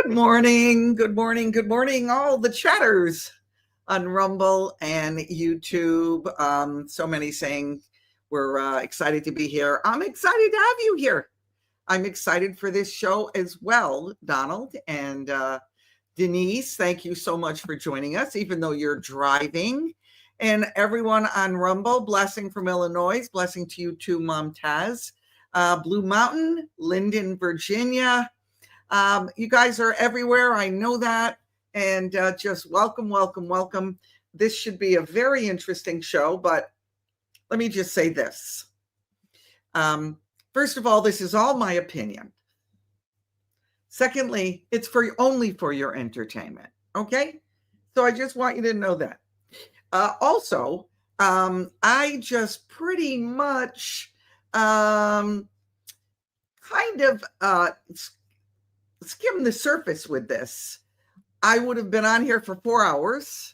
Good morning, good morning, good morning, all the chatters on Rumble and YouTube. So many saying we're excited to be here. I'm excited to have you here. I'm excited for this show as well, Donald and Denise. Thank you so much for joining us, even though you're driving. And everyone on Rumble, blessing from Illinois, blessing to you too, Mom Taz. Blue Mountain, Linden, Virginia. You guys are everywhere. I know that. And just welcome, welcome, welcome. This should be a very interesting show, but let me just say this. First of all, this is all my opinion. Secondly, it's only for your entertainment. Okay. So I just want you to know that. Also, I just pretty much kind of skim the surface with this. I would have been on here for 4 hours.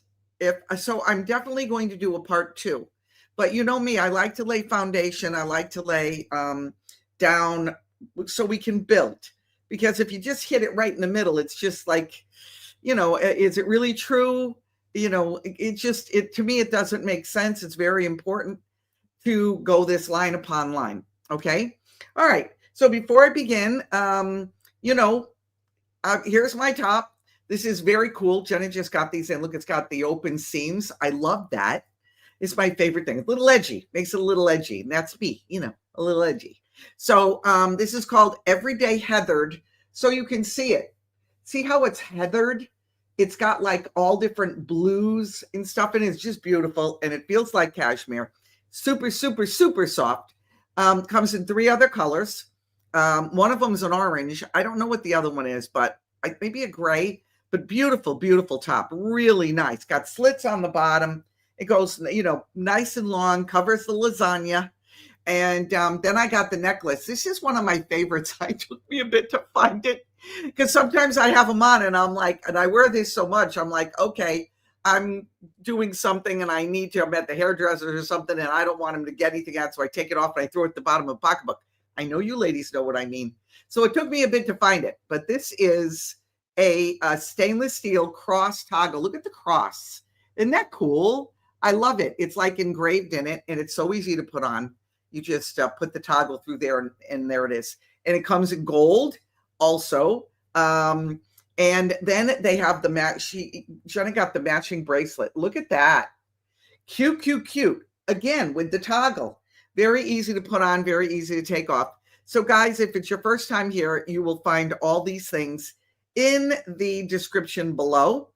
So I'm definitely going to do a part 2. But you know me, I like to lay foundation. I like to lay down so we can build. Because if you just hit it right in the middle, it's just like, is it really true? To me, it doesn't make sense. It's very important to go this line upon line. Okay. All right. So before I begin, here's my top. This is very cool. Jenna just got these in. Look, it's got the open seams. I love that. It's my favorite thing. It's a little edgy. Makes it a little edgy. And that's me, a little edgy. So this is called Everyday Heathered. So you can see it. See how it's heathered? It's got like all different blues and stuff. And it's just beautiful. And it feels like cashmere. Super, super, super soft. Comes in 3 other colors. One of them is an orange. I don't know what the other one is, but maybe a gray, but beautiful, beautiful top. Really nice. Got slits on the bottom. It goes, nice and long, covers the lasagna. And then I got the necklace. This is one of my favorites. It took me a bit to find it because sometimes I have them on and I'm like, and I wear this so much. I'm like, okay, I'm doing something and I'm at the hairdresser or something and I don't want him to get anything out. So I take it off and I throw it at the bottom of the pocketbook. I know you ladies know what I mean. So it took me a bit to find it, but this is a stainless steel cross toggle. Look at the cross. Isn't that cool? I love it. It's like engraved in it and it's so easy to put on. You just put the toggle through there and there it is. And it comes in gold also. And then they have Jenna got the matching bracelet. Look at that. Cute, cute, cute. Again, with the toggle. Very easy to put on, very easy to take off. So guys, if it's your first time here, you will find all these things in the description below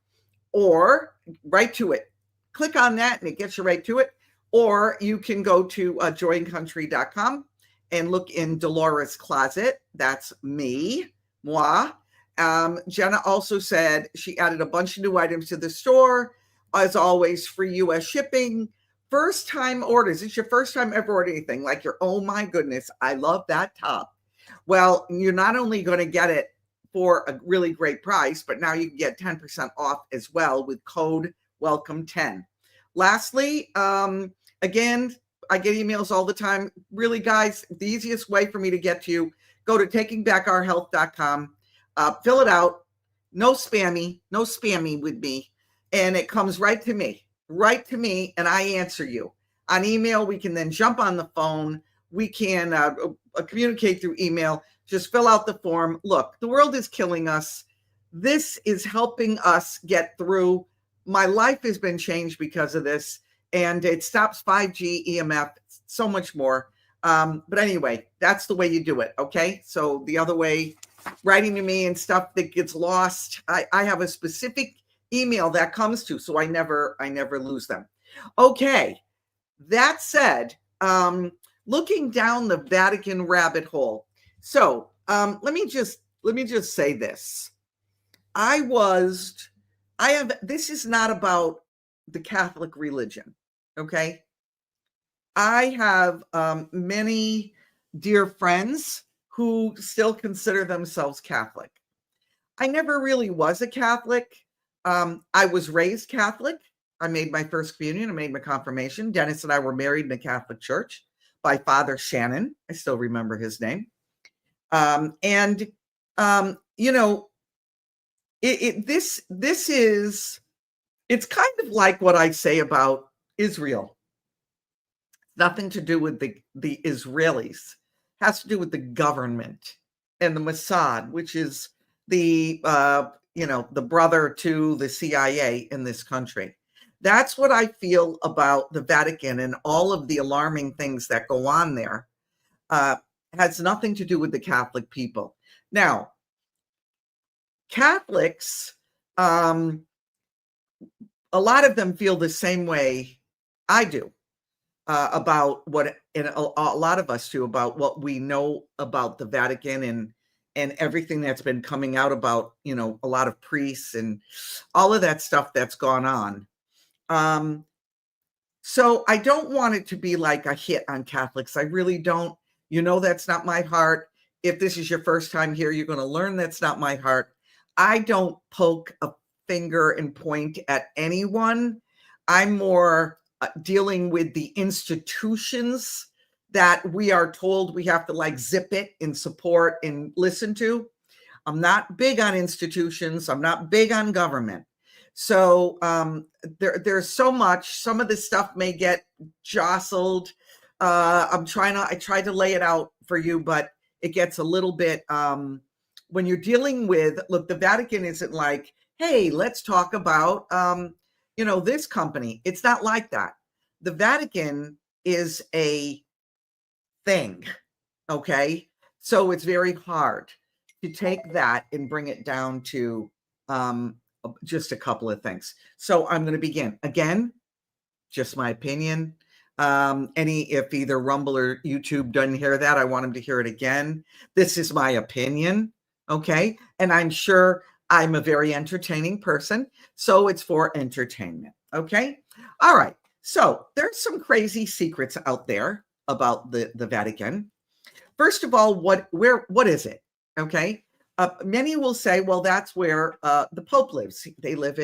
or right to it. Click on that and it gets you right to it. Or you can go to joyandcountry.com and look in Delora's closet. That's me, moi. Jenna also said she added a bunch of new items to the store. As always, free US shipping. First time orders. It's your first time ever ordered anything. Like oh my goodness, I love that top. Well, you're not only going to get it for a really great price, but now you can get 10% off as well with code WELCOME10. Lastly, again, I get emails all the time. Really, guys, the easiest way for me to get to you, go to takingbackourhealth.com, fill it out. No spammy with me. And it comes right to me, and I answer you. On email, we can then jump on the phone. We can communicate through email. Just fill out the form. Look, the world is killing us. This is helping us get through. My life has been changed because of this. And it stops 5G, EMF, so much more. But anyway, that's the way you do it, okay? So the other way, writing to me and stuff that gets lost, I have a specific email that comes to, so I never lose them. Okay, that said, looking down the Vatican rabbit hole. So let me just say this. This is not about the Catholic religion. Okay. I have many dear friends who still consider themselves Catholic. I never really was a Catholic. I was raised Catholic. I made my first communion. I made my confirmation. Dennis and I were married in a Catholic church by Father Shannon. I still remember his name. This is, it's kind of like what I say about Israel. Nothing to do with the Israelis. Has to do with the government and the Mossad, which is the the brother to the CIA in this country. That's what I feel about the Vatican and all of the alarming things that go on there. Has nothing to do with the Catholic people. Now, Catholics, a lot of them feel the same way I do about what, and a lot of us do, about what we know about the Vatican and everything that's been coming out about, a lot of priests and all of that stuff that's gone on. So I don't want it to be like a hit on Catholics. I really don't. That's not my heart. If this is your first time here, you're going to learn that's not my heart. I don't poke a finger and point at anyone. I'm more dealing with the institutions that we are told we have to like zip it and support and listen to. I'm not big on institutions. I'm not big on government. So there's so much. Some of this stuff may get jostled. I tried to lay it out for you, but it gets a little bit, when you're dealing with, look, the Vatican isn't like, hey, let's talk about, this company. It's not like that. The Vatican is a thing, okay? So it's very hard to take that and bring it down to just a couple of things. So I'm going to begin. Again, just my opinion. If either Rumble or YouTube doesn't hear that, I want them to hear it again. This is my opinion, okay? And I'm sure I'm a very entertaining person, so it's for entertainment, okay? All right, so there's some crazy secrets out there about the Vatican. First of all, what is it, okay? Many will say, well, that's where the Pope lives. He lives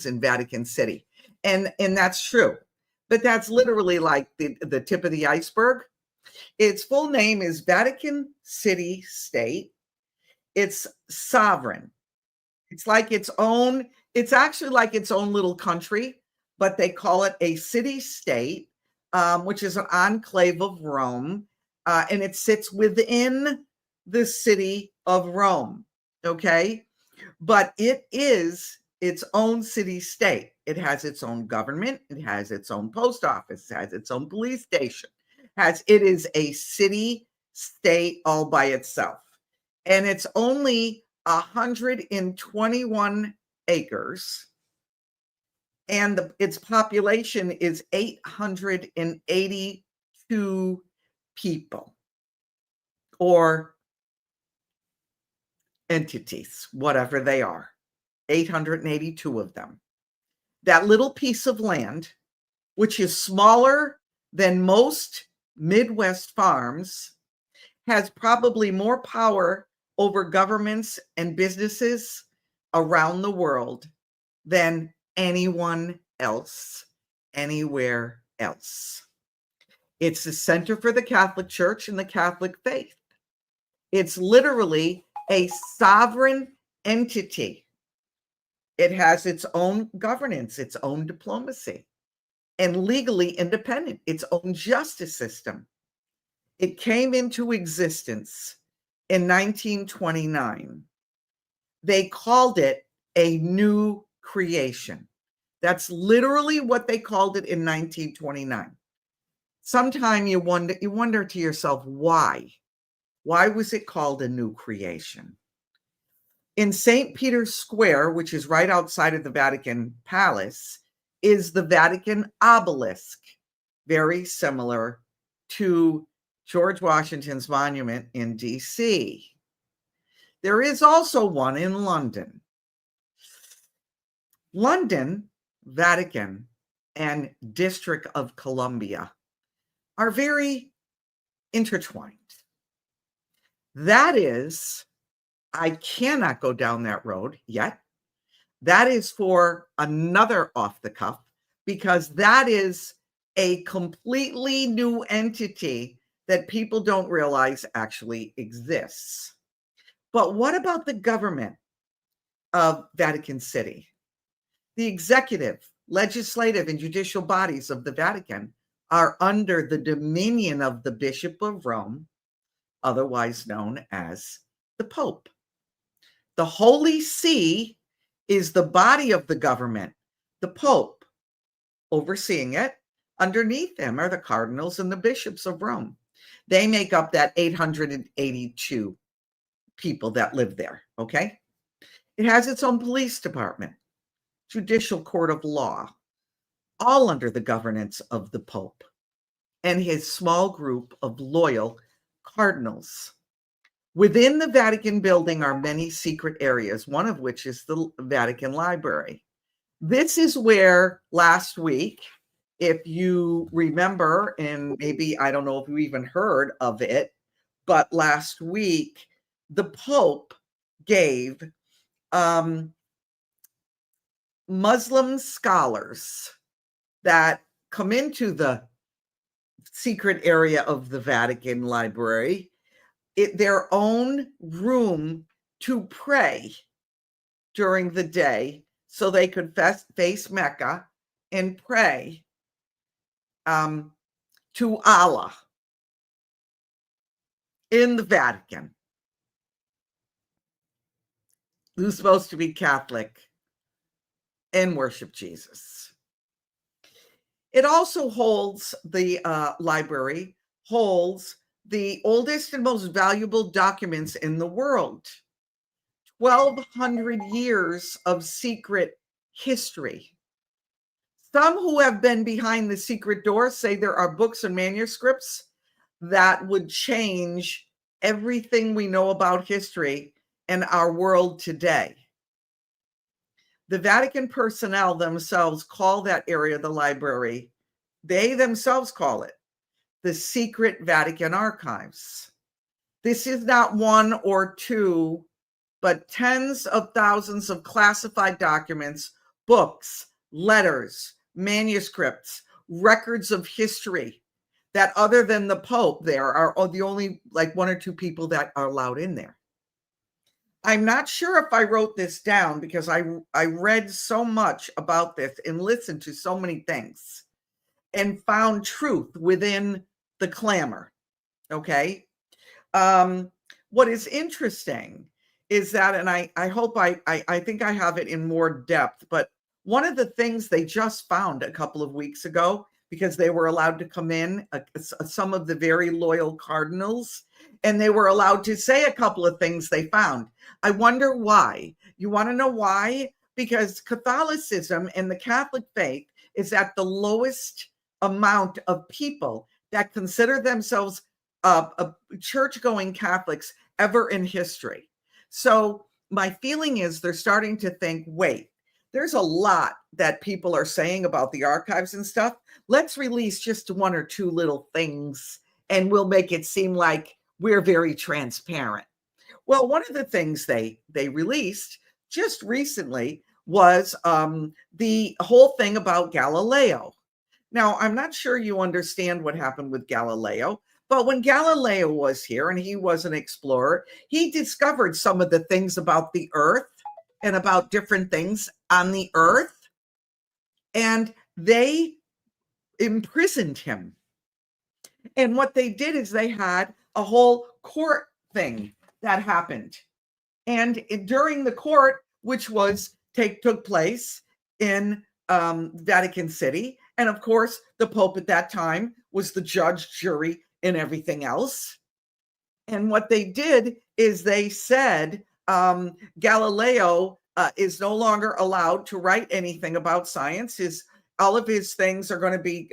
in Vatican City, and that's true. But that's literally like the tip of the iceberg. Its full name is Vatican City State. It's sovereign. It's actually like its own little country, but they call it a city-state, which is an enclave of Rome, and it sits within the city of Rome, okay? But it is its own city-state. It has its own government. It has its own post office. It has its own police station. It is a city-state all by itself. And it's only 121 acres. And its population is 882 people or entities, whatever they are. 882 of them. That little piece of land, which is smaller than most Midwest farms, has probably more power over governments and businesses around the world than anyone else, anywhere else. It's the center for the Catholic Church and the Catholic faith. It's literally a sovereign entity. It has its own governance, its own diplomacy, and legally independent, its own justice system. It came into existence in 1929. They called it a new creation. That's literally what they called it in 1929. Sometime you wonder to yourself, why? Why was it called a new creation? In St. Peter's Square, which is right outside of the Vatican Palace, is the Vatican obelisk, very similar to George Washington's monument in DC. There is also one in London. London, Vatican, and District of Columbia are very intertwined. That is, I cannot go down that road yet. That is for another off the cuff, because that is a completely new entity that people don't realize actually exists. But what about the government? of Vatican City. The executive, legislative, and judicial bodies of the Vatican are under the dominion of the Bishop of Rome, otherwise known as the Pope. The Holy See is the body of the government, the Pope overseeing it. Underneath them are the cardinals and the bishops of Rome. They make up that 882 people that live there, okay? It has its own police department, judicial court of law, all under the governance of the Pope and his small group of loyal cardinals. Within the Vatican building are many secret areas, one of which is the Vatican Library. This is where last week, if you remember, and maybe I don't know if you even heard of it, but last week, the Pope gave Muslim scholars that come into the secret area of the Vatican Library their own room to pray during the day so they could face Mecca and pray to Allah in the Vatican, who's supposed to be Catholic and worship Jesus. It also holds, the library holds the oldest and most valuable documents in the world. 1,200 years of secret history. Some who have been behind the secret door say there are books and manuscripts that would change everything we know about history and our world today. The Vatican personnel themselves call that area the library. They themselves call it the secret Vatican archives. This is not one or two, but tens of thousands of classified documents, books, letters, manuscripts, records of history that, other than the Pope, there are the only like one or two people that are allowed in there. I'm not sure if I wrote this down because I read so much about this and listened to so many things and found truth within the clamor, okay? What is interesting is that, and I hope I think I have it in more depth, but one of the things they just found a couple of weeks ago, because they were allowed to come in, some of the very loyal cardinals, and they were allowed to say a couple of things they found. I wonder why. You want to know why? Because Catholicism and the Catholic faith is at the lowest amount of people that consider themselves church-going Catholics ever in history. So my feeling is they're starting to think, wait, there's a lot that people are saying about the archives and stuff. Let's release just one or two little things and we'll make it seem like we're very transparent. Well, one of the things they released just recently was the whole thing about Galileo. Now, I'm not sure you understand what happened with Galileo, but when Galileo was here and he was an explorer, he discovered some of the things about the earth and about different things on the earth, and they imprisoned him. And what they did is they had a whole court thing that happened. And during the court, which took place in Vatican City, and of course, the Pope at that time was the judge, jury, and everything else. And what they did is they said Galileo is no longer allowed to write anything about science. All of his things are going to be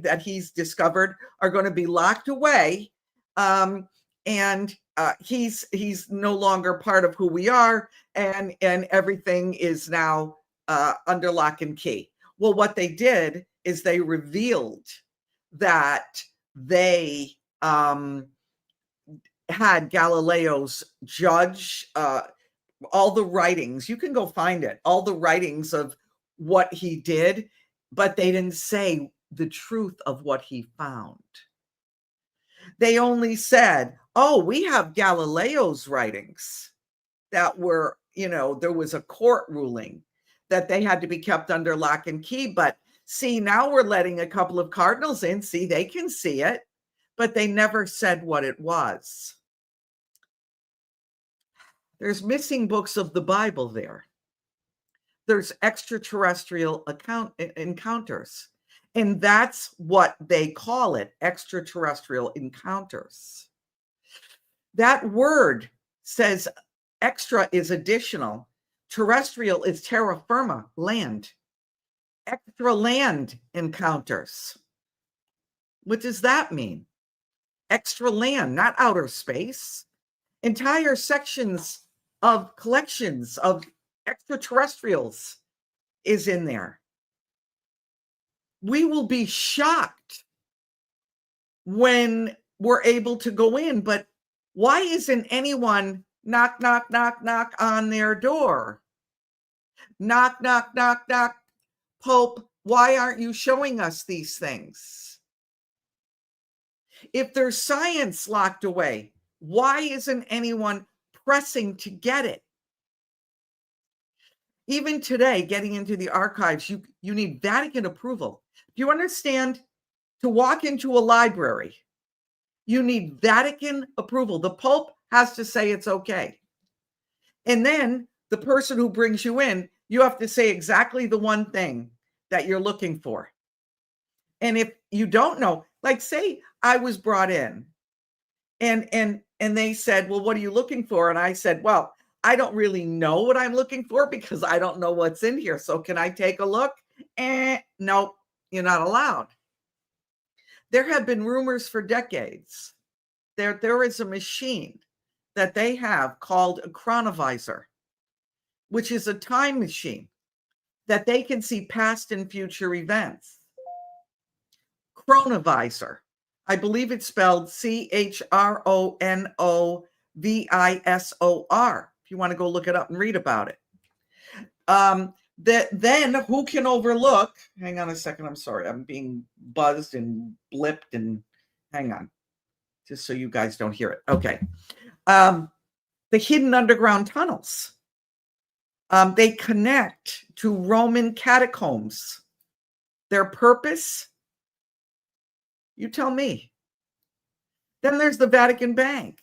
that he's discovered are going to be locked away, and he's no longer part of who we are, and everything is now under lock and key. Well, what they did is they revealed that they had Galileo's judge, all the writings. You can go find it, all the writings of what he did, but they didn't say the truth of what he found. They only said, oh, we have Galileo's writings that were there was a court ruling that they had to be kept under lock and key. But see, now we're letting a couple of cardinals in. See, they can see it, but they never said what it was. There's missing books of the Bible there. There's extraterrestrial encounters. And that's what they call it, extraterrestrial encounters. That word says extra is additional. Terrestrial is terra firma, land. Extra land encounters. What does that mean? Extra land, not outer space. Entire sections of collections of extraterrestrials is in there. We will be shocked when we're able to go in, but why isn't anyone knock, knock, knock, knock on their door? Knock, knock, knock, knock. Pope, why aren't you showing us these things? If there's science locked away, why isn't anyone pressing to get it? Even today, getting into the archives, you need Vatican approval. Do you understand? To walk into a library, you need Vatican approval. The Pope has to say it's okay. And then the person who brings you in, you have to say exactly the one thing that you're looking for. And if you don't know, like say I was brought in and they said, well, what are you looking for? And I said, well, I don't really know what I'm looking for because I don't know what's in here. So can I take a look? Nope, you're not allowed. There have been rumors for decades. There is a machine that they have called a chronovisor, which is a time machine that they can see past and future events. Chronovisor. I believe it's spelled Chronovisor. If you want to go look it up and read about it. Then who can overlook? Hang on a second. I'm sorry. I'm being buzzed and blipped and hang on. Just so you guys don't hear it. Okay. The hidden underground tunnels. They connect to Roman catacombs. Their purpose? You tell me. Then there's the Vatican Bank,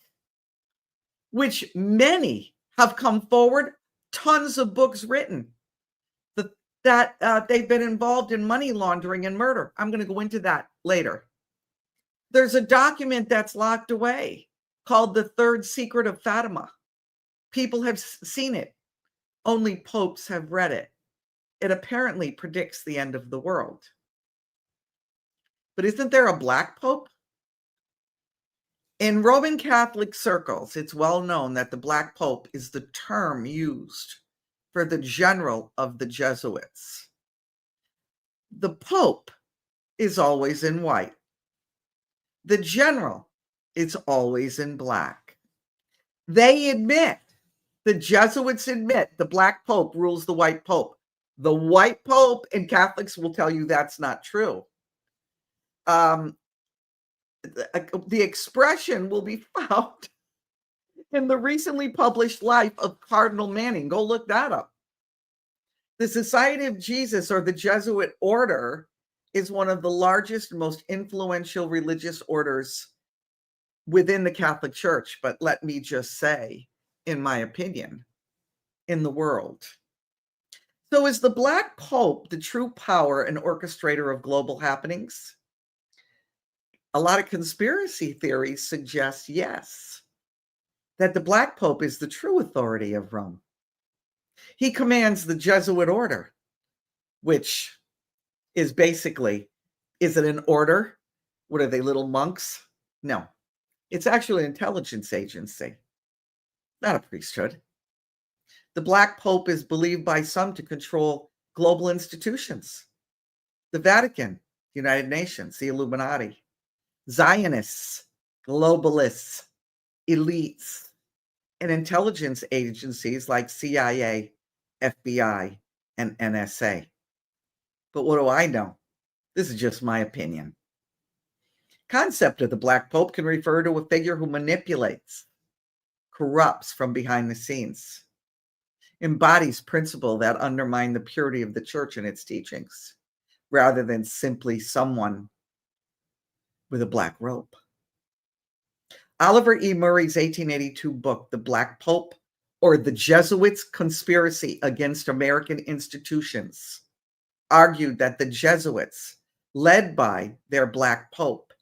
which many have come forward, tons of books written that they've been involved in money laundering and murder. I'm going to go into that later. There's a document that's locked away called the Third Secret of Fatima. People have seen it. Only popes have read it. It apparently predicts the end of the world. But isn't there a black pope? In Roman Catholic circles, it's well known that the black pope is the term used for the general of the Jesuits. The pope is always in white. The general is always in black. They admit, the Jesuits admit, the black pope rules the white pope. The white pope, and Catholics will tell you that's not true. The expression will be found in the recently published life of Cardinal Manning. Go look that up. The Society of Jesus, or the Jesuit order, is one of the largest and most influential religious orders within the Catholic Church, but let me just say, in my opinion, in the world. So is the Black Pope the true power and orchestrator of global happenings? A lot of conspiracy theories suggest yes, that the Black Pope is the true authority of Rome. He commands the Jesuit order, which is basically, is it an order? What are they, little monks? No, it's actually an intelligence agency, not a priesthood. The Black Pope is believed by some to control global institutions, the Vatican, United Nations, the Illuminati, Zionists, globalists, elites, and intelligence agencies like CIA, FBI, and NSA. But what do I know? This is just my opinion. Concept of the Black Pope can refer to a figure who manipulates, corrupts from behind the scenes. embodies principles that undermine the purity of the church and its teachings, rather than simply someone with a black robe. Oliver E. Murray's 1882 book, The Black Pope, or The Jesuits' Conspiracy Against American Institutions, argued that the Jesuits, led by their Black Pope,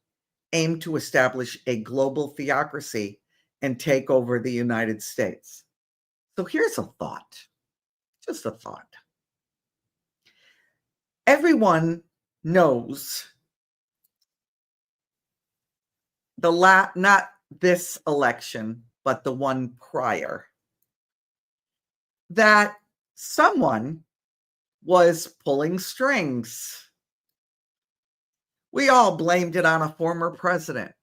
aimed to establish a global theocracy and take over the United States. So here's a thought, just a thought. Everyone knows not this election, but the one prior, that someone was pulling strings. We all blamed it on a former president.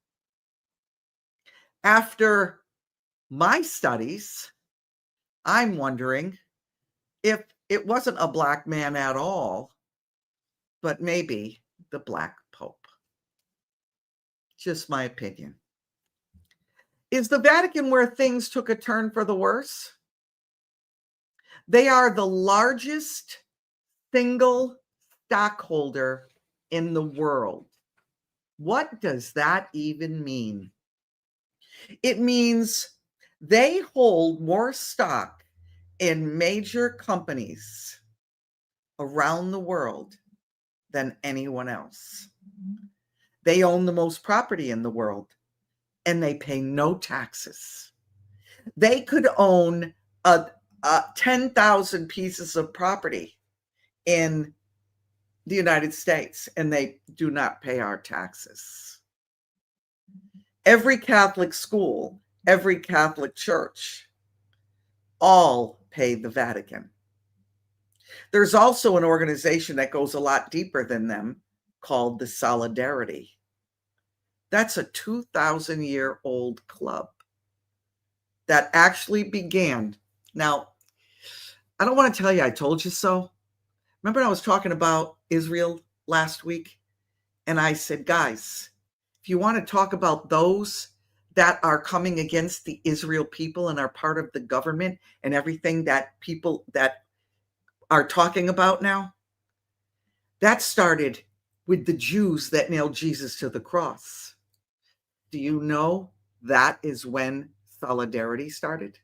After my studies, I'm wondering if it wasn't a black man at all, but maybe the Black Pope. Just my opinion. Is the Vatican where things took a turn for the worse? They are the largest single stockholder in the world. What does that even mean? It means they hold more stock in major companies around the world than anyone else. They own the most property in the world, and they pay no taxes. They could own 10,000 pieces of property in the United States, and they do not pay our taxes. Every Catholic school, every Catholic church, all pay the Vatican. There's also an organization that goes a lot deeper than them called the Solidarity. That's a 2,000-year-old club that actually began. Now, I don't want to tell you I told you so. Remember I was talking about Israel last week? And I said, guys, if you want to talk about those that are coming against the Israel people and are part of the government and everything that people that are talking about now, that started with the Jews that nailed Jesus to the cross. Do you know that is when Solidarity started?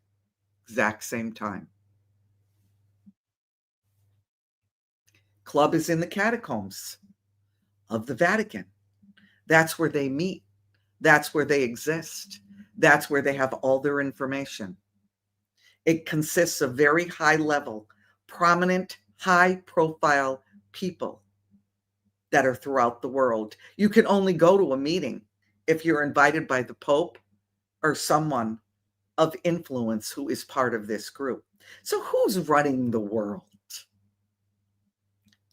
Exact same time. Club is in the catacombs of the Vatican. That's where they meet. That's where they exist. That's where they have all their information. It consists of very high level, prominent, high profile people that are throughout the world. You can only go to a meeting if you're invited by the Pope or someone of influence who is part of this group. So who's running the world?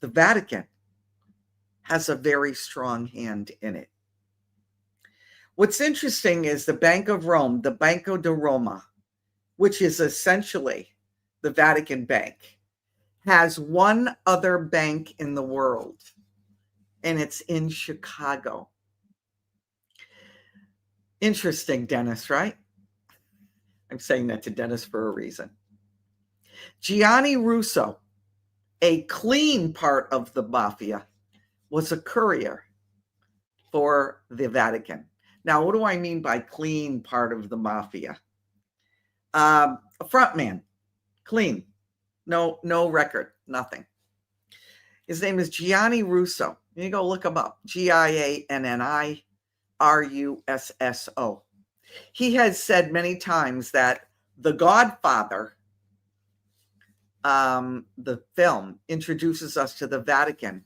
The Vatican has a very strong hand in it. What's interesting is the Bank of Rome, the Banco di Roma, which is essentially the Vatican Bank, has one other bank in the world, and it's in Chicago. Interesting, Dennis, right? I'm saying that to Dennis for a reason. Gianni Russo, a clean part of the mafia, was a courier for the Vatican. Now, what do I mean by clean part of the mafia? A front man, clean, no record, nothing. His name is Gianni Russo. You go look him up, Gianni Russo. He has said many times that The Godfather, the film, introduces us to the Vatican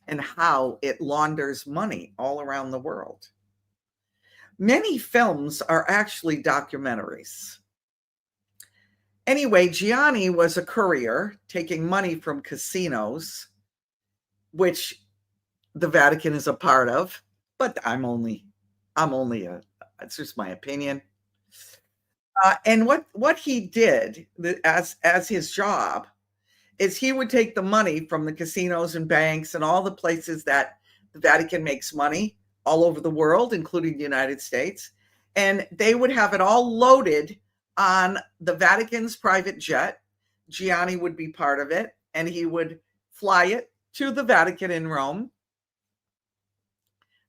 and how it launders money all around the world. Many films are actually documentaries. Anyway, Gianni was a courier taking money from casinos, which the Vatican is a part of, but it's just my opinion. And what he did as his job is he would take the money from the casinos and banks and all the places that the Vatican makes money all over the world, including the United States, and they would have it all loaded on the Vatican's private jet. Gianni would be part of it, and he would fly it to the Vatican in Rome.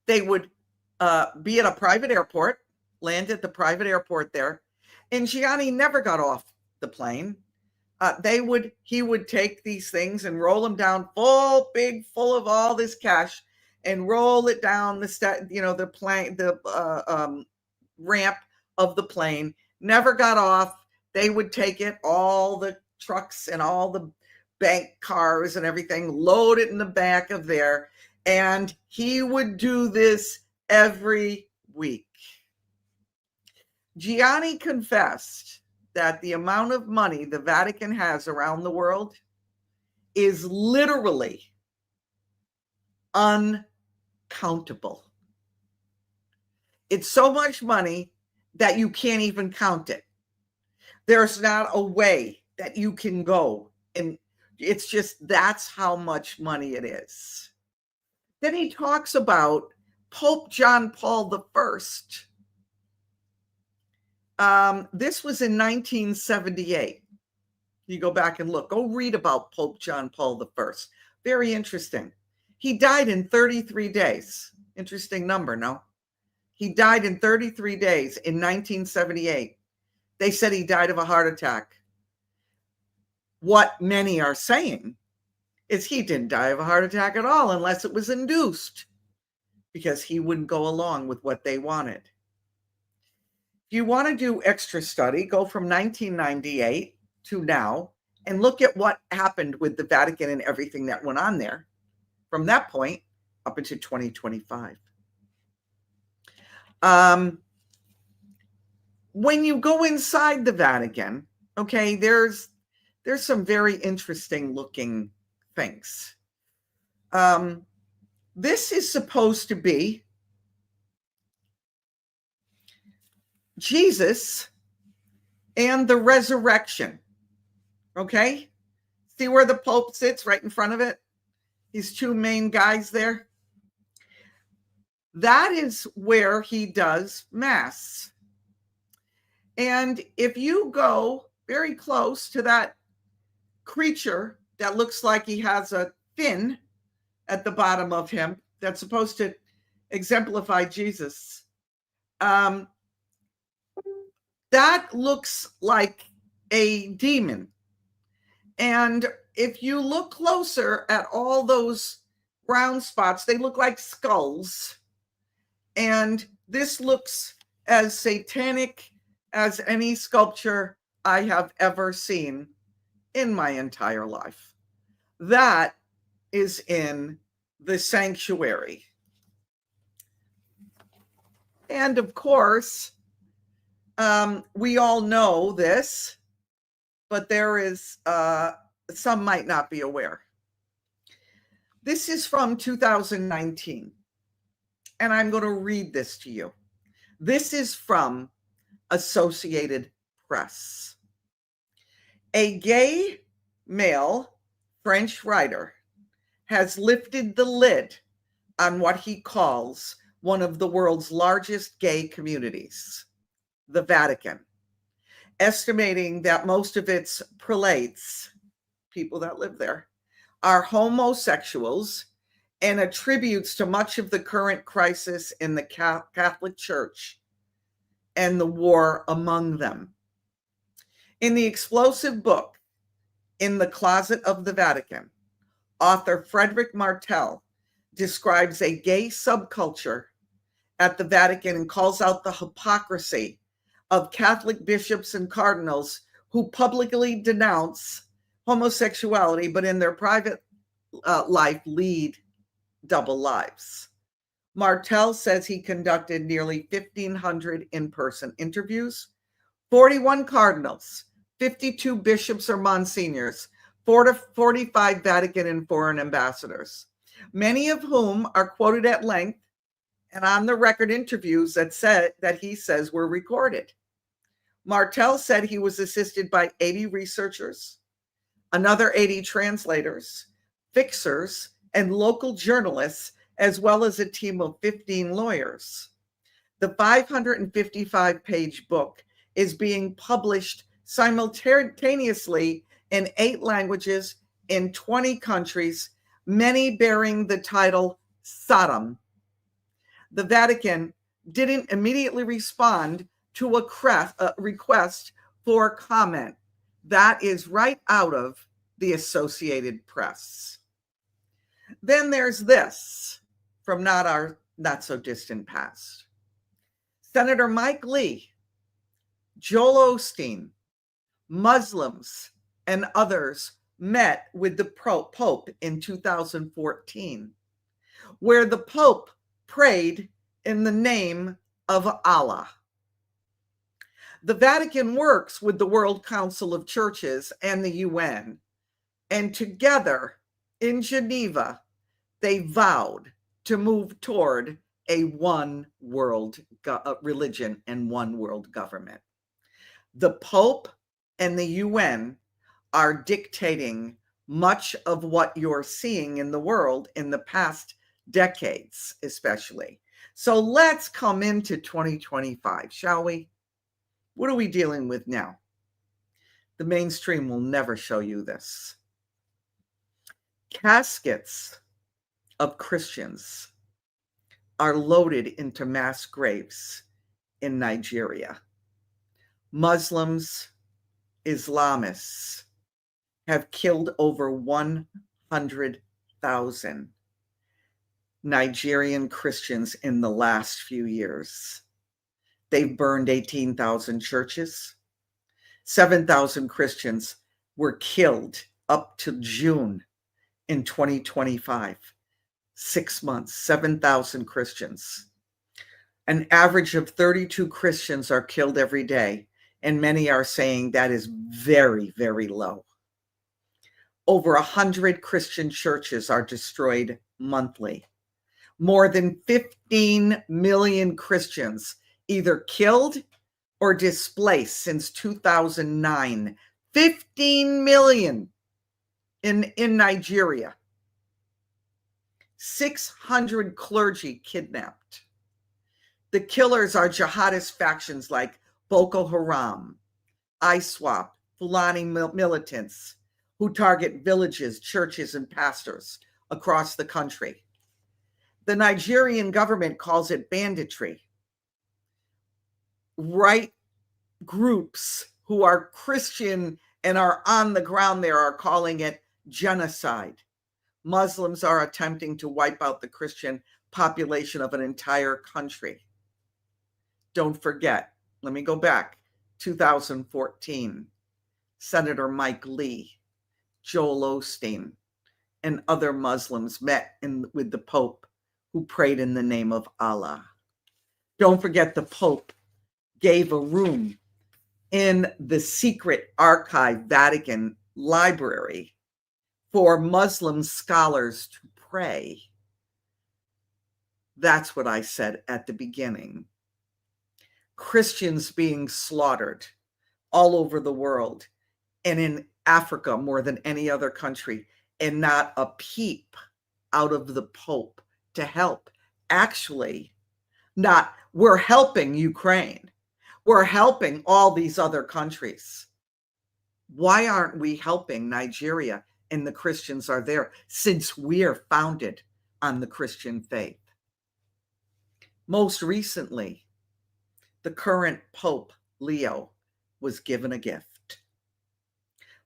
They would be at a private airport, land at the private airport there, and Gianni never got off the plane. He would take these things and roll them down full of all this cash, and roll it down the plane, the ramp of the plane. Never got off. They would take it, all the trucks and all the bank cars and everything, load it in the back of there, and he would do this every week. Gianni confessed that the amount of money the Vatican has around the world is literally uncountable. It's so much money that you can't even count it. There's not a way that you can go, and it's just, that's how much money it is. Then he talks about Pope John Paul I. This was in 1978. You go back and look. Go read about Pope John Paul I. Very interesting. He died in 33 days. Interesting number, no? He died in 33 days in 1978. They said he died of a heart attack. What many are saying is he didn't die of a heart attack at all unless it was induced, because he wouldn't go along with what they wanted. If you want to do extra study, go from 1998 to now and look at what happened with the Vatican and everything that went on there from that point up into 2025. When you go inside the Vatican, okay, there's some very interesting looking things. This is supposed to be Jesus and the resurrection. Okay? See where the Pope sits right in front of it? These two main guys there. That is where he does Mass. And if you go very close to that creature that looks like he has a fin at the bottom of him that's supposed to exemplify Jesus, that looks like a demon. And if you look closer at all those brown spots, they look like skulls. And this looks as satanic as any sculpture I have ever seen in my entire life. That is in the sanctuary. And of course, we all know this, but there is, some might not be aware. This is from 2019, and I'm going to read this to you. This is from Associated Press. A gay male French writer has lifted the lid on what he calls one of the world's largest gay communities, the Vatican, estimating that most of its prelates, people that live there, are homosexuals, and attributes to much of the current crisis in the Catholic Church and the war among them. In the explosive book, In the Closet of the Vatican, author Frederick Martel describes a gay subculture at the Vatican and calls out the hypocrisy of Catholic bishops and cardinals who publicly denounce homosexuality, but in their private life lead double lives. Martel says he conducted nearly 1,500 in-person interviews, 41 cardinals, 52 bishops or monsignors, 45 Vatican and foreign ambassadors, many of whom are quoted at length and on the record interviews that he says were recorded. Martel said he was assisted by 80 researchers, another 80 translators, fixers, and local journalists, as well as a team of 15 lawyers. The 555-page book is being published simultaneously in 8 languages in 20 countries, many bearing the title Sodom. The Vatican didn't immediately respond to a request for comment. That is right out of the Associated Press. Then there's this from our not so distant past. Senator Mike Lee, Joel Osteen, Muslims, and others met with the Pope in 2014, where the Pope prayed in the name of Allah. The Vatican works with the World Council of Churches and the UN, and together in Geneva, they vowed to move toward a one world religion and one world government. The Pope and the UN are dictating much of what you're seeing in the world in the past decades, especially. So let's come into 2025, shall we? What are we dealing with now? The mainstream will never show you this. Caskets of Christians are loaded into mass graves in Nigeria. Muslims, Islamists have killed over 100,000 Nigerian Christians in the last few years. They've burned 18,000 churches. 7,000 Christians were killed up to June in 2025. 6 months, 7,000 Christians. An average of 32 Christians are killed every day, and many are saying that is very, very low. Over 100 Christian churches are destroyed monthly. More than 15 million Christians either killed or displaced since 2009. 15 million in Nigeria. 600 clergy kidnapped. The killers are jihadist factions like Boko Haram, ISWAP, Fulani militants who target villages, churches, and pastors across the country. The Nigerian government calls it banditry. Right groups who are Christian and are on the ground there are calling it genocide. Muslims are attempting to wipe out the Christian population of an entire country. Don't forget, let me go back, 2014, Senator Mike Lee, Joel Osteen, and other Muslims met with the Pope, who prayed in the name of Allah. Don't forget, the Pope gave a room in the secret archive Vatican library for Muslim scholars to pray. That's what I said at the beginning. Christians being slaughtered all over the world, and in Africa more than any other country, and not a peep out of the Pope to help. Actually, we're helping Ukraine. We're helping all these other countries. Why aren't we helping Nigeria and the Christians are there, since we are founded on the Christian faith? Most recently, the current Pope Leo was given a gift.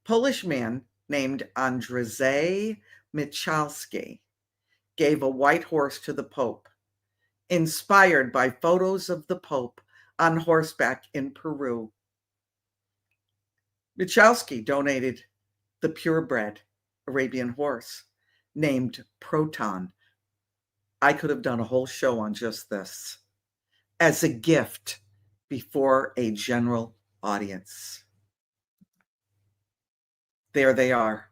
Polish man named Andrzej Michalski gave a white horse to the Pope, inspired by photos of the Pope on horseback in Peru. Michalski donated the purebred Arabian horse named Proton. I could have done a whole show on just this, as a gift before a general audience. There they are,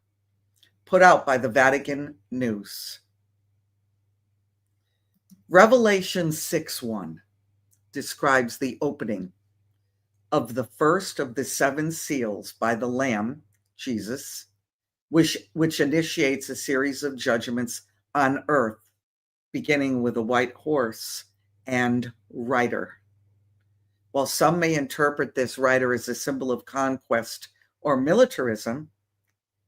put out by the Vatican News. Revelation 6:1 describes the opening of the first of the 7 seals by the Lamb, Jesus, which initiates a series of judgments on earth, beginning with a white horse and rider. While some may interpret this rider as a symbol of conquest or militarism,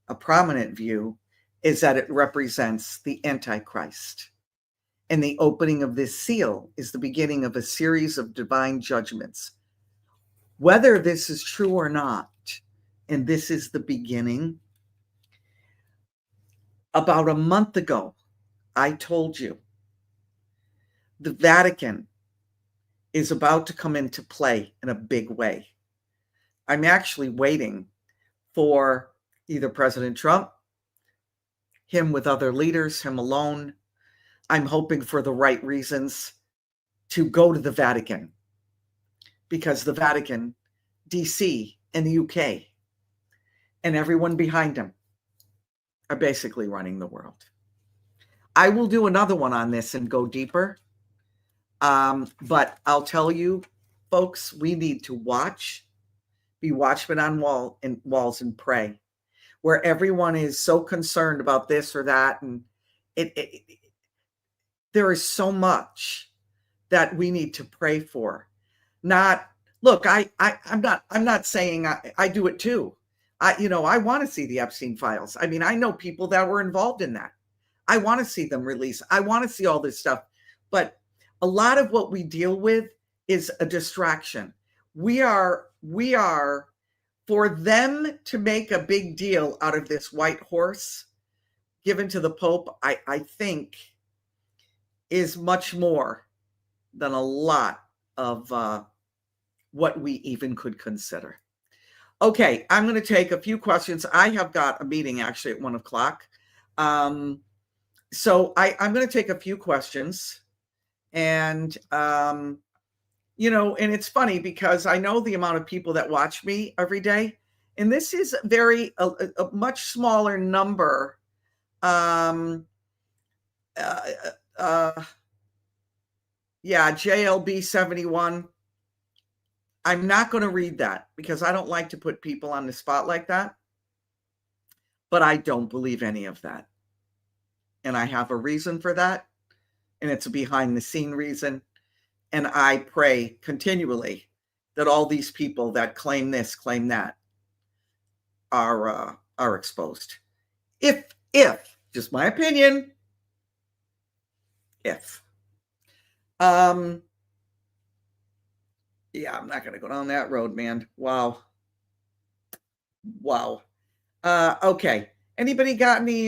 a prominent view, is that it represents the Antichrist. And the opening of this seal is the beginning of a series of divine judgments. Whether this is true or not, and this is the beginning, about a month ago, I told you the Vatican is about to come into play in a big way. I'm actually waiting for either President Trump, him with other leaders, him alone. I'm hoping for the right reasons to go to the Vatican, because the Vatican, DC, and the UK, and everyone behind him are basically running the world. I will do another one on this and go deeper. But I'll tell you, folks, we need to watch, be watchmen on walls and pray, where everyone is so concerned about this or that. And there is so much that we need to pray for. Look, I'm not saying I do it too. I want to see the Epstein files. I mean, I know people that were involved in that. I want to see them released. I want to see all this stuff. But a lot of what we deal with is a distraction. We are for them to make a big deal out of this white horse given to the Pope, I think is much more than a lot of what we even could consider. Okay, I'm going to take a few questions. I have got a meeting actually at 1 o'clock. So I'm going to take a few questions. And, and it's funny because I know the amount of people that watch me every day. And this is a much smaller number. JLB 71. I'm not going to read that because I don't like to put people on the spot like that. But I don't believe any of that. And I have a reason for that. And it's a behind the scene reason. And I pray continually that all these people that claim this, claim that are exposed. If, just my opinion, if. Yeah, I'm not going to go down that road, man. Wow. Okay. Anybody got any,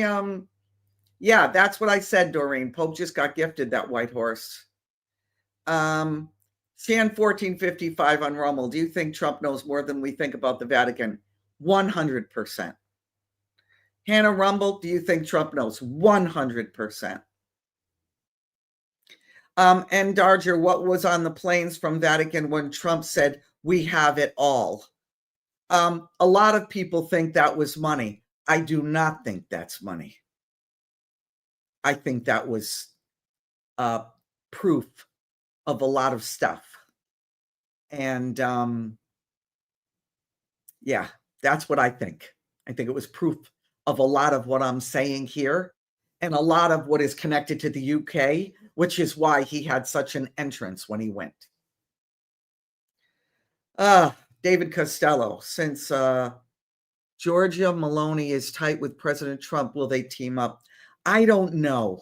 yeah, that's what I said, Doreen. Pope just got gifted that white horse. Stan 1455 on Rummel. Do you think Trump knows more than we think about the Vatican? 100%. Hannah Rumble, do you think Trump knows? 100%. And Darger, what was on the planes from Vatican when Trump said, we have it all? A lot of people think that was money. I do not think that's money. I think that was proof of a lot of stuff. And yeah, that's what I think. I think it was proof of a lot of what I'm saying here and a lot of what is connected to the UK, which is why he had such an entrance when he went. David Costello, since Giorgia Meloni is tight with President Trump, will they team up? I don't know.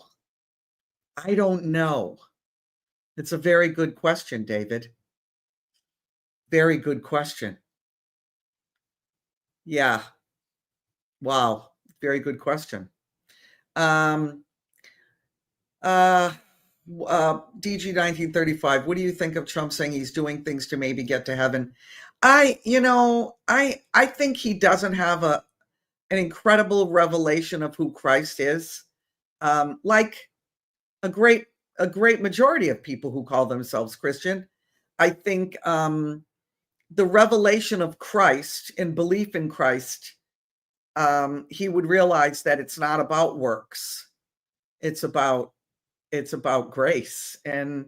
It's a very good question, David. Very good question. Yeah. Wow. Very good question. DG1935, what do you think of Trump saying he's doing things to maybe get to heaven? I think he doesn't have an incredible revelation of who Christ is. Like a great majority of people who call themselves Christian. I think the revelation of Christ and belief in Christ, he would realize that it's not about works. It's about grace. And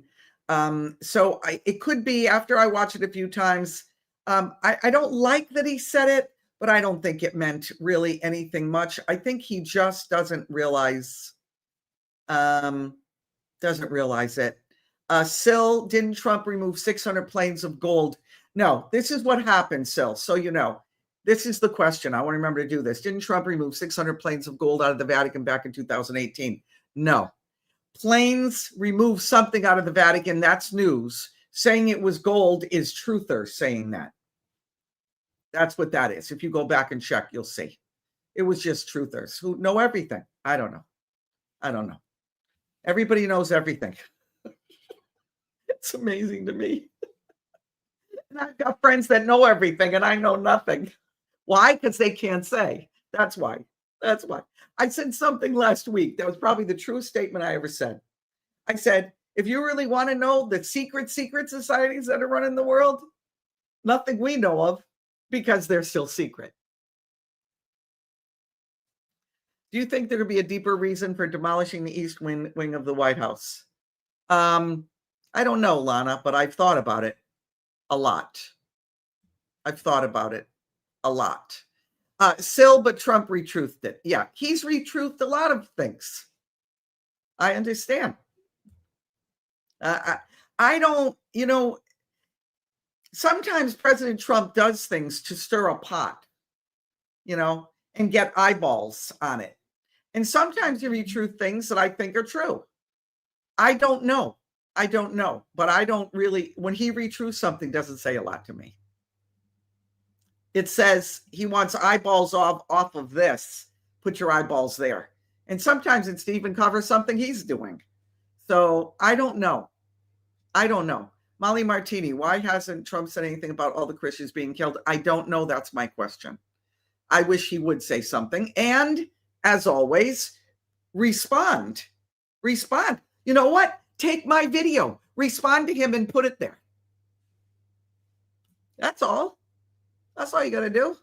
so it could be, after I watch it a few times, I don't like that he said it, but I don't think it meant really anything much. I think he just doesn't realize it. Syl, didn't Trump remove 600 planes of gold? No, this is what happened, Syl. So, This is the question. I want to remember to do this. Didn't Trump remove 600 planes of gold out of the Vatican back in 2018? No. Planes remove something out of the Vatican. That's news. Saying it was gold is truthers saying that. That's what that is. If you go back and check, you'll see. It was just truthers who know everything. I don't know. Everybody knows everything. It's amazing to me. And I've got friends that know everything and I know nothing. Why? Because they can't say. That's why. I said something last week that was probably the truest statement I ever said. I said, if you really want to know the secret societies that are running the world, nothing we know of, because they're still secret. Do you think there could be a deeper reason for demolishing the east wing of the White House? I don't know, Lana, but I've thought about it a lot. Still, but Trump retruthed it. Yeah, he's retruthed a lot of things. I understand. I don't, sometimes President Trump does things to stir a pot, and get eyeballs on it. And sometimes you retruth things that I think are true. I don't know, but I don't really, when he retruths something, doesn't say a lot to me. It says he wants eyeballs off of this. Put your eyeballs there. And sometimes it's to even cover something he's doing. So I don't know. Molly Martini, why hasn't Trump said anything about all the Christians being killed? I don't know. That's my question. I wish he would say something. And as always, respond. You know what? Take my video, respond to him and put it there. That's all. That's all you got to do.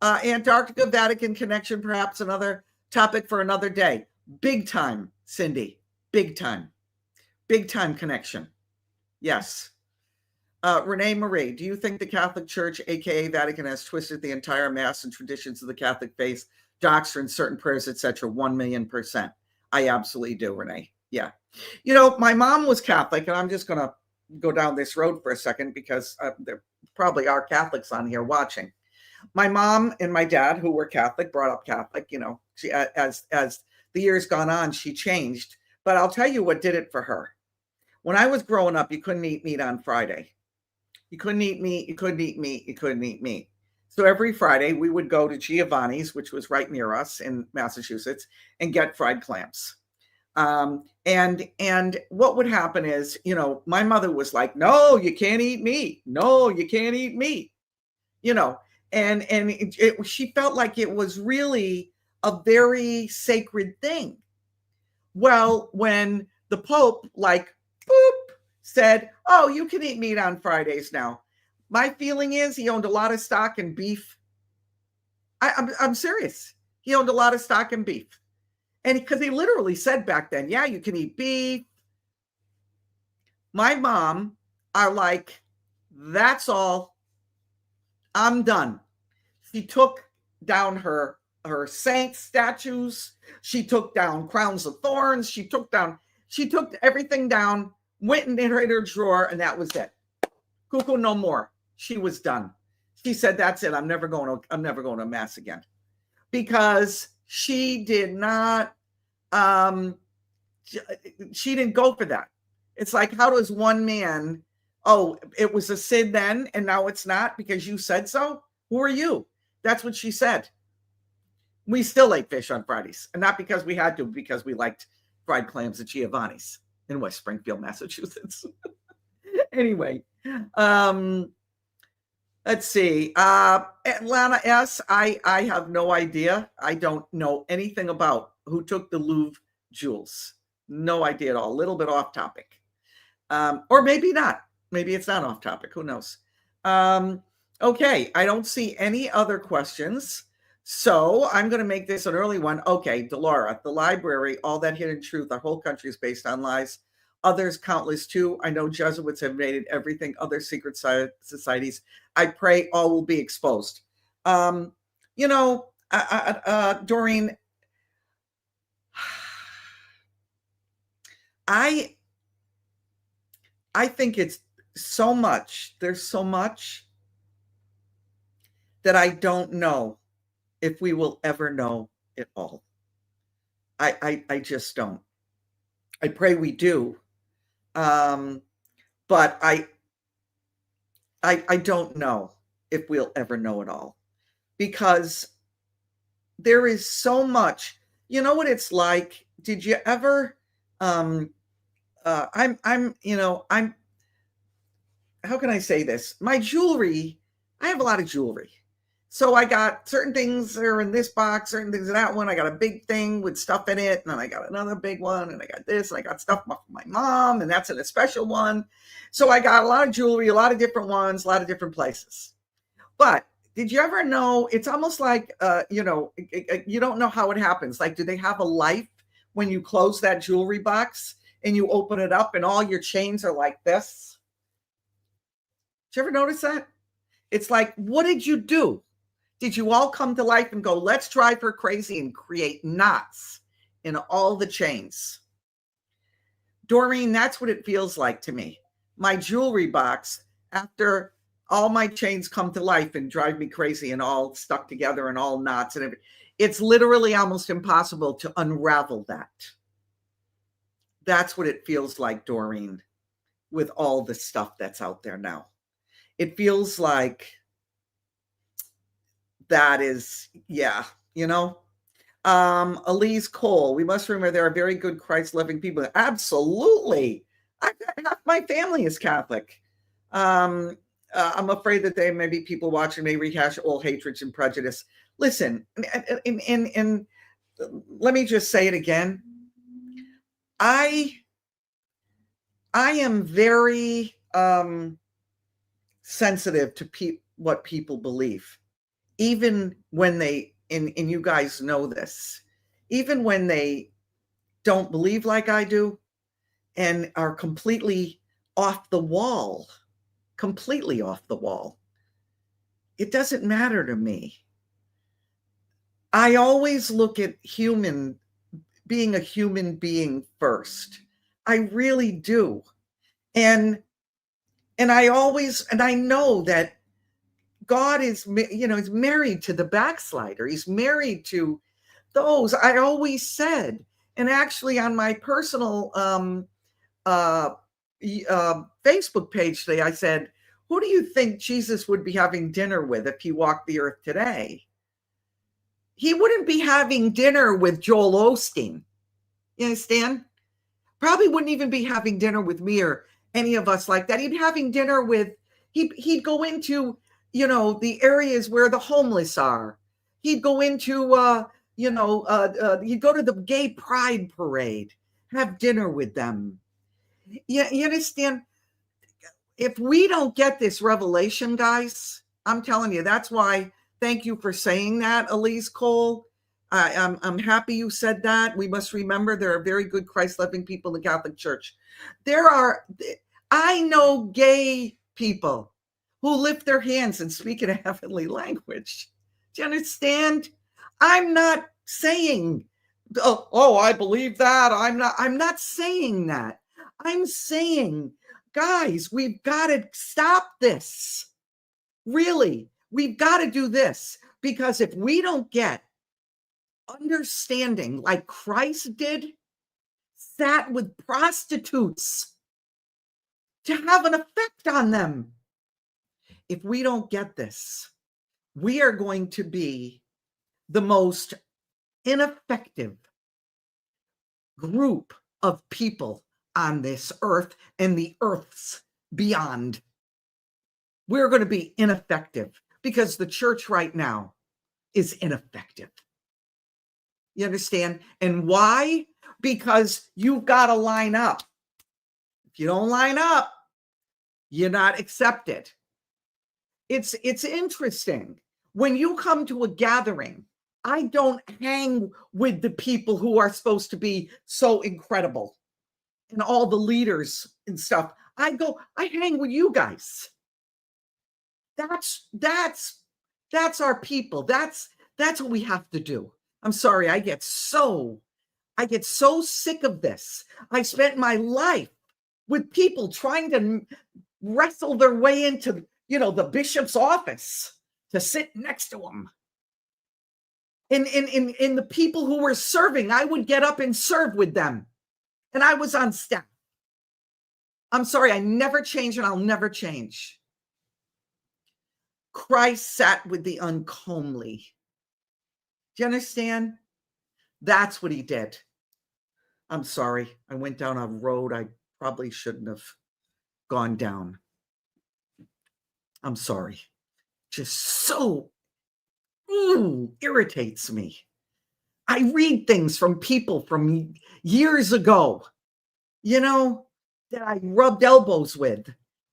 Antarctica Vatican connection, perhaps another topic for another day. Big time, Cindy. Big time connection. Yes. Renee Marie, do you think the Catholic Church, aka Vatican, has twisted the entire mass and traditions of the Catholic faith, doctrine, certain prayers, etc.? 1,000,000%. I absolutely do, Renee. Yeah. My mom was Catholic, and I'm just going to go down this road for a second because there probably are Catholics on here watching. My mom and my dad, who were Catholic, brought up Catholic. She, as the years gone on, she changed. But I'll tell you what did it for her. When I was growing up, you couldn't eat meat on Friday. You couldn't eat meat. So every Friday we would go to Giovanni's, which was right near us in Massachusetts, and get fried clams. And what would happen is, my mother was like, no, you can't eat meat. And she felt like it was really a very sacred thing. Well, when the Pope said, oh, you can eat meat on Fridays now, my feeling is he owned a lot of stock in beef. I'm serious. He owned a lot of stock in beef. And because he literally said back then, yeah, you can eat beef. My mom are like, that's all. I'm done. She took down her saint statues. She took down crowns of thorns. She took everything down, went in her drawer, and that was it. Cuckoo, no more. She was done. She said, that's it. I'm never going to mass again. Because she did not, she didn't go for that. It's like, how does one man, oh, it was a sin then, and now it's not because you said so? Who are you? That's what she said. We still ate fish on Fridays, and not because we had to, because we liked fried clams at Giovanni's in West Springfield, Massachusetts. Anyway, let's see. Atlanta S, I have no idea. I don't know anything about who took the Louvre jewels. No idea at all. A little bit off topic. Or maybe not. Maybe it's not off topic. Who knows? Okay, I don't see any other questions. So I'm going to make this an early one. Okay, Delora, the library, all that hidden truth, our whole country is based on lies. Others countless too. I know Jesuits have made everything, other secret societies. I pray all will be exposed. Doreen, I think it's so much. There's so much that I don't know if we will ever know it all. I just don't. I pray we do. But I don't know if we'll ever know it all, because there is so much. You know what it's like? Did you ever I'm how can I say this? My jewelry, I have a lot of jewelry. So I got certain things that are in this box, certain things in that one. I got a big thing with stuff in it, and then I got another big one, and I got this, and I got stuff from my mom, and that's in a special one. So I got a lot of jewelry, a lot of different ones, a lot of different places. But did you ever know, it's almost like, you don't know how it happens. Like, do they have a life when you close that jewelry box and you open it up and all your chains are like this? Did you ever notice that? It's like, what did you do? Did you all come to life and go, let's drive her crazy and create knots in all the chains? Doreen, that's what it feels like to me. My jewelry box, after all my chains come to life and drive me crazy and all stuck together and all knots and everything, it's literally almost impossible to unravel that. That's what it feels like, Doreen, with all the stuff that's out there now. It feels like that is, yeah, Elise Cole, we must remember there are very good Christ-loving people. Absolutely. Half my family is Catholic. I'm afraid that they may be people watching may rehash old hatreds and prejudice. Listen, and let me just say it again. I am very sensitive to what people believe, even when they, and you guys know this, even when they don't believe like I do and are completely off the wall. It doesn't matter to me. I always look at being a human being first. I really do. And I know that God is, he's married to the backslider. He's married to those. I always said, and actually on my personal Facebook page today, I said, who do you think Jesus would be having dinner with if he walked the earth today? He wouldn't be having dinner with Joel Osteen. You understand? Probably wouldn't even be having dinner with me or any of us like that. He'd be having dinner with, he'd go into, the areas where the homeless are. He'd go into, he'd go to the gay pride parade, have dinner with them. You understand? If we don't get this revelation, guys, I'm telling you, that's why, thank you for saying that, Elise Cole. I'm happy you said that. We must remember there are very good Christ-loving people in the Catholic Church. I know gay people who lift their hands and speak in a heavenly language. Do you understand? I'm not saying, oh, I believe that. I'm not saying that. I'm saying, guys, we've got to stop this. Really, we've got to do this, because if we don't get understanding like Christ did, sat with prostitutes to have an effect on them. If we don't get this, we are going to be the most ineffective group of people on this earth and the earths beyond. We're going to be ineffective because the church right now is ineffective. You understand? And why? Because you've got to line up. If you don't line up, you're not accepted. It's interesting. When you come to a gathering, I don't hang with the people who are supposed to be so incredible and all the leaders and stuff. I hang with you guys. That's our people. That's what we have to do. I'm sorry, I get so sick of this. I spent my life with people trying to wrestle their way into, the bishop's office. to sit next to him. In the people who were serving, I would get up and serve with them. And I was on staff. I'm sorry, I never change and I'll never change. Christ sat with the uncomely. Do you understand? That's what he did. I'm sorry. I went down a road I probably shouldn't have gone down. I'm sorry. Just so irritates me. I read things from people from years ago, that I rubbed elbows with.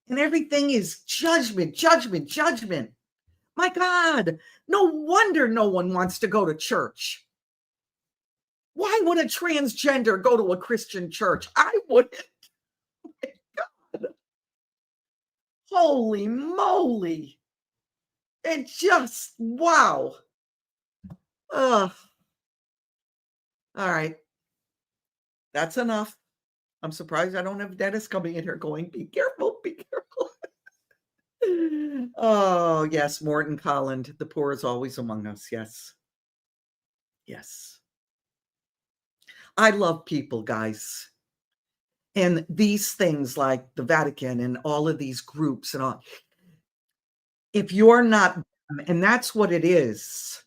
And everything is judgment, judgment, judgment. My God, no wonder no one wants to go to church. Why would a transgender go to a Christian church? I wouldn't. Oh my God. Holy moly. It just, wow. Ugh. All right. That's enough. I'm surprised I don't have Dennis coming in here going, be careful, be careful. Oh, yes, Morton Colland. The poor is always among us. Yes. Yes. I love people, guys. And these things like the Vatican and all of these groups and all, if you're not, and that's what it is,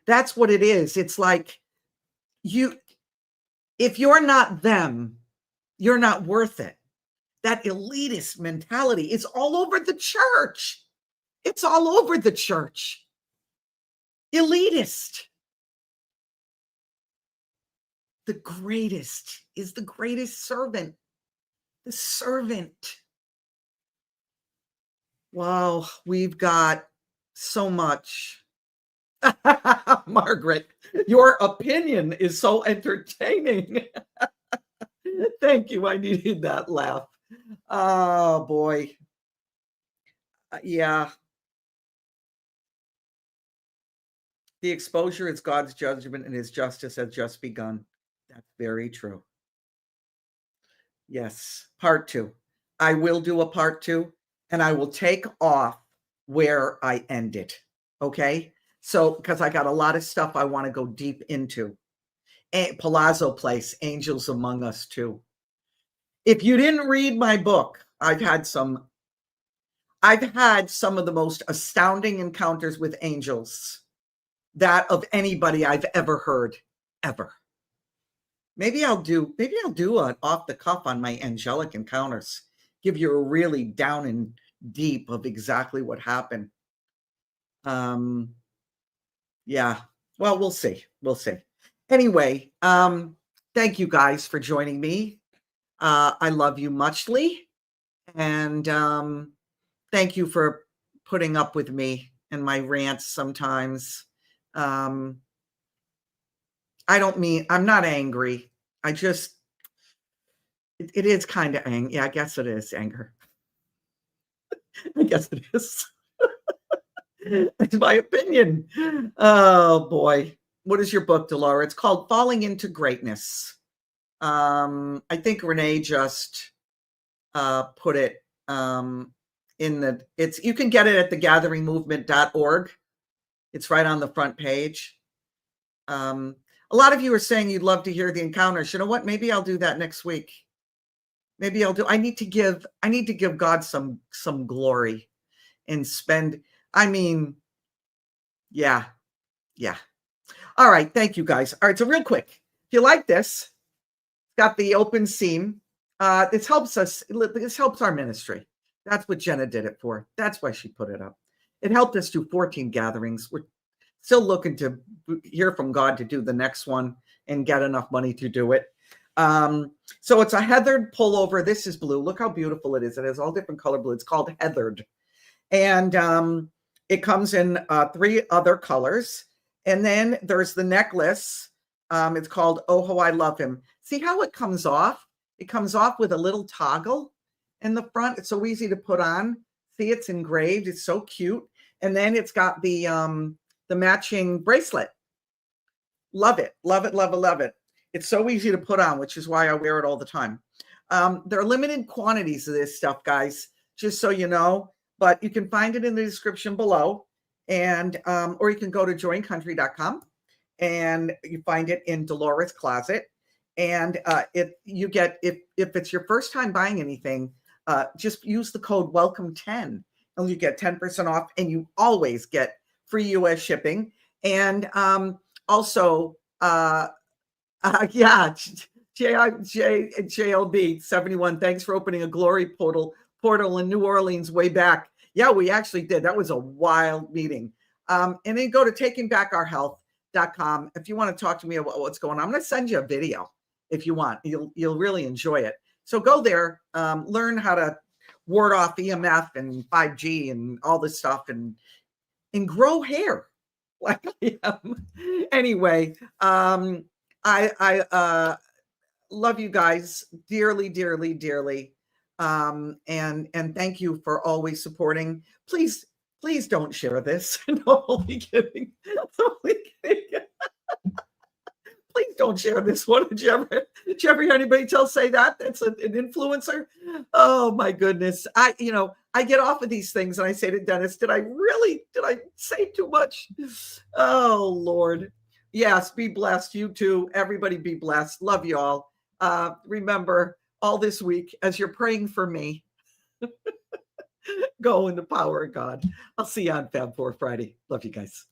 that's what it is. It's like if you're not them, you're not worth it. That elitist mentality is all over the church. It's all over the church. Elitist. The greatest is the greatest servant. The servant. Wow, we've got so much. Margaret, your opinion is so entertaining. Thank you. I needed that laugh. Oh, boy. Yeah. The exposure is God's judgment and his justice has just begun. That's very true. Yes. Part 2. I will do a part 2 and I will take off where I ended. Okay. So, because I got a lot of stuff I want to go deep into. Palazzo Place, Angels Among Us too. If you didn't read my book, I've had some of the most astounding encounters with angels that of anybody I've ever heard, ever. Maybe I'll do an off the cuff on my angelic encounters. Give you a really down and deep of exactly what happened. Yeah. Well, we'll see. We'll see. Anyway, thank you guys for joining me. I love you muchly. And thank you for putting up with me and my rants sometimes. I'm not angry. I just, it is kind of angry. Yeah, I guess it is anger. I guess it is. That's my opinion. Oh, boy. What is your book, Delora? It's called Falling into Greatness. I think Renee just put it you can get it at thegatheringmovement.org. It's right on the front page. A lot of you are saying you'd love to hear the encounters. You know what? Maybe I'll do that next week. I need to give God some glory and yeah. All right. Thank you guys. All right. So real quick, if you like this, got the open seam. This helps us. This helps our ministry. That's what Jenna did it for. That's why she put it up. It helped us do 14 gatherings. We're still looking to hear from God to do the next one and get enough money to do it. So it's a heathered pullover. This is blue. Look how beautiful it is. It has all different color blue. It's called heathered. And it comes in 3 other colors. And then there's the necklace. It's called Oh, How I Love Him. See how it comes off? It comes off with a little toggle in the front. It's so easy to put on. See, it's engraved. It's so cute. And then it's got the matching bracelet. Love it. Love it, love it, love it. It's so easy to put on, which is why I wear it all the time. There are limited quantities of this stuff, guys, just so you know. but you can find it in the description below. And or you can go to joincountry.com and you find it in Delora's closet. And if it's your first time buying anything, just use the code welcome10 and you get 10% off, and you always get free US shipping. And also yeah, JLB 71, thanks for opening a glory portal in New Orleans way back. Yeah, we actually did. That was a wild meeting. And then go to takingbackourhealth.com if you want to talk to me about what's going on. I'm going to send you a video if you want. You'll really enjoy it. So go there, learn how to ward off EMF and 5G and all this stuff, and grow hair like I am. Anyway, I love you guys dearly, dearly, dearly. And thank you for always supporting. Please don't share this. No, only kidding. Only kidding. Please don't share this one. Did you ever hear anybody say that? That's an influencer. Oh my goodness. I get off of these things and I say to Dennis, did I say too much? Oh Lord. Yes, be blessed. You too. Everybody be blessed. Love you all. Remember, all this week, as you're praying for me, go in the power of God. I'll see you on Fab 4 Friday. Love you guys.